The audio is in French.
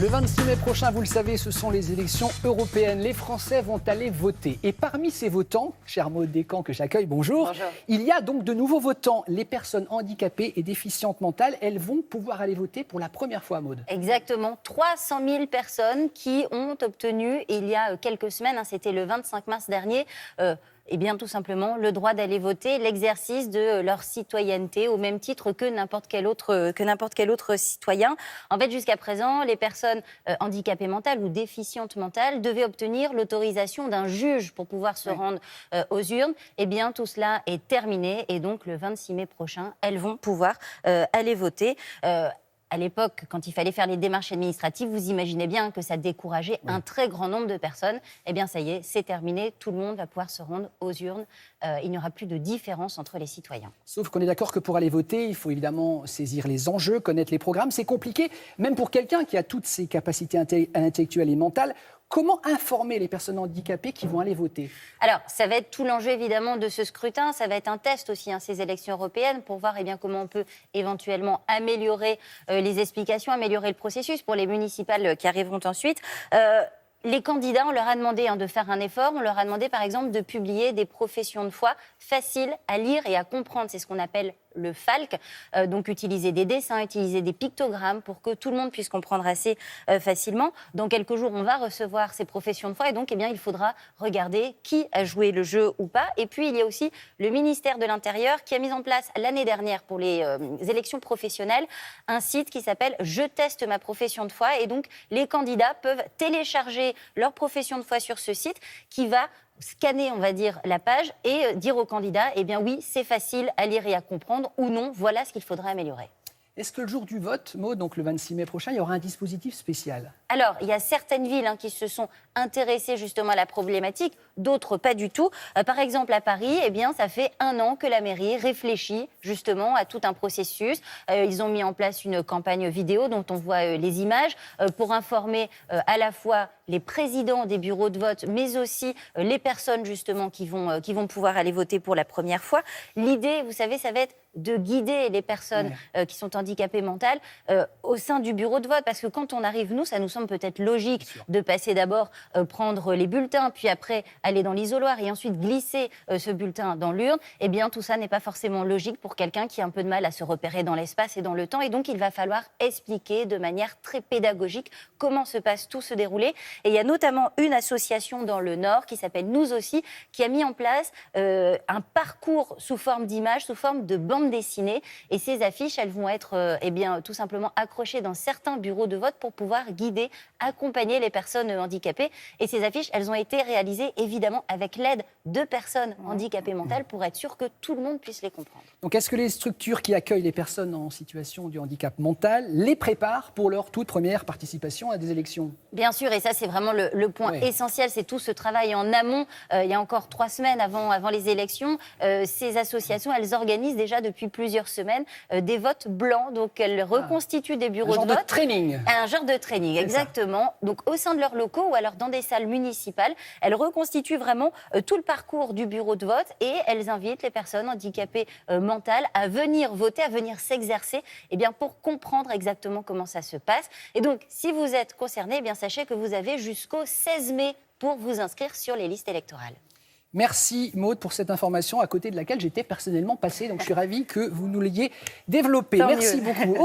Le 26 mai prochain, vous le savez, ce sont les élections européennes. Les Français vont aller voter. Et parmi ces votants, cher Maud Descamps que j'accueille, bonjour. Bonjour. Il y a donc de nouveaux votants. Les personnes handicapées et déficientes mentales, elles vont pouvoir aller voter pour la première fois, Maud. Exactement. 300 000 personnes qui ont obtenu, il y a quelques semaines, c'était le 25 mars dernier, eh bien, tout simplement, le droit d'aller voter, l'exercice de leur citoyenneté au même titre que n'importe quel autre citoyen. En fait, jusqu'à présent, les personnes handicapées mentales ou déficientes mentales devaient obtenir l'autorisation d'un juge pour pouvoir se rendre aux urnes. Eh bien, tout cela est terminé et donc, le 26 mai prochain, elles vont pouvoir aller voter. À l'époque, quand il fallait faire les démarches administratives, vous imaginez bien que ça décourageait un très grand nombre de personnes. Eh bien, ça y est, c'est terminé. Tout le monde va pouvoir se rendre aux urnes. Il n'y aura plus de différence entre les citoyens. Sauf qu'on est d'accord que pour aller voter, il faut évidemment saisir les enjeux, connaître les programmes. C'est compliqué, même pour quelqu'un qui a toutes ses capacités intellectuelles et mentales. Comment informer les personnes handicapées qui vont aller voter ? Alors, ça va être tout l'enjeu évidemment de ce scrutin. Ça va être un test aussi, ces élections européennes, pour voir comment on peut éventuellement améliorer les explications, améliorer le processus pour les municipales qui arriveront ensuite. Les candidats, on leur a demandé de faire un effort. On leur a demandé, par exemple, de publier des professions de foi faciles à lire et à comprendre. C'est ce qu'on appelle le FALC. Donc, utiliser des dessins, utiliser des pictogrammes pour que tout le monde puisse comprendre assez facilement. Dans quelques jours, on va recevoir ces professions de foi et donc, il faudra regarder qui a joué le jeu ou pas. Et puis, il y a aussi le ministère de l'Intérieur qui a mis en place l'année dernière pour les élections professionnelles un site qui s'appelle « Je teste ma profession de foi ». Et donc, les candidats peuvent télécharger leur profession de foi sur ce site qui va scanner, on va dire, la page et dire aux candidats, oui, c'est facile à lire et à comprendre, ou non, voilà ce qu'il faudrait améliorer. Est-ce que le jour du vote, Maud, donc le 26 mai prochain, il y aura un dispositif spécial ? Alors, il y a certaines villes qui se sont intéressées justement à la problématique, d'autres pas du tout. Par exemple, à Paris, ça fait 1 an que la mairie réfléchit justement à tout un processus. Ils ont mis en place une campagne vidéo dont on voit les images pour informer à la fois les présidents des bureaux de vote, mais aussi les personnes justement qui vont pouvoir aller voter pour la première fois. L'idée, vous savez, ça va être de guider les personnes qui sont handicapées mentales au sein du bureau de vote. Parce que quand on arrive, nous, ça nous semble peut-être logique de passer d'abord prendre les bulletins, puis après aller dans l'isoloir et ensuite glisser ce bulletin dans l'urne. Eh bien, tout ça n'est pas forcément logique pour quelqu'un qui a un peu de mal à se repérer dans l'espace et dans le temps. Et donc, il va falloir expliquer de manière très pédagogique comment tout se dérouler. Et il y a notamment une association dans le Nord qui s'appelle Nous aussi, qui a mis en place un parcours sous forme d'images, sous forme de bande dessinée. Et ces affiches, elles vont être tout simplement accrochées dans certains bureaux de vote pour pouvoir guider, accompagner les personnes handicapées. Et ces affiches, elles ont été réalisées évidemment avec l'aide de personnes handicapées mentales pour être sûr que tout le monde puisse les comprendre. Donc, est-ce que les structures qui accueillent les personnes en situation de handicap mental les préparent pour leur toute première participation à des élections ? Bien sûr, et ça, c'est vraiment le point essentiel, c'est tout ce travail en amont. Il y a encore 3 semaines avant les élections, ces associations, elles organisent déjà depuis plusieurs semaines des votes blancs. Donc, elles reconstituent des bureaux de vote. Un genre de training. Un genre de training, exactement. Donc, au sein de leurs locaux ou alors dans des salles municipales, elles reconstituent vraiment tout le parcours du bureau de vote et elles invitent les personnes handicapées mentales à venir voter, à venir s'exercer pour comprendre exactement comment ça se passe. Et donc, si vous êtes concerné, sachez que vous avez jusqu'au 16 mai pour vous inscrire sur les listes électorales. Merci Maud pour cette information à côté de laquelle j'étais personnellement passé. Donc je suis ravi que vous nous l'ayez développée. Merci beaucoup.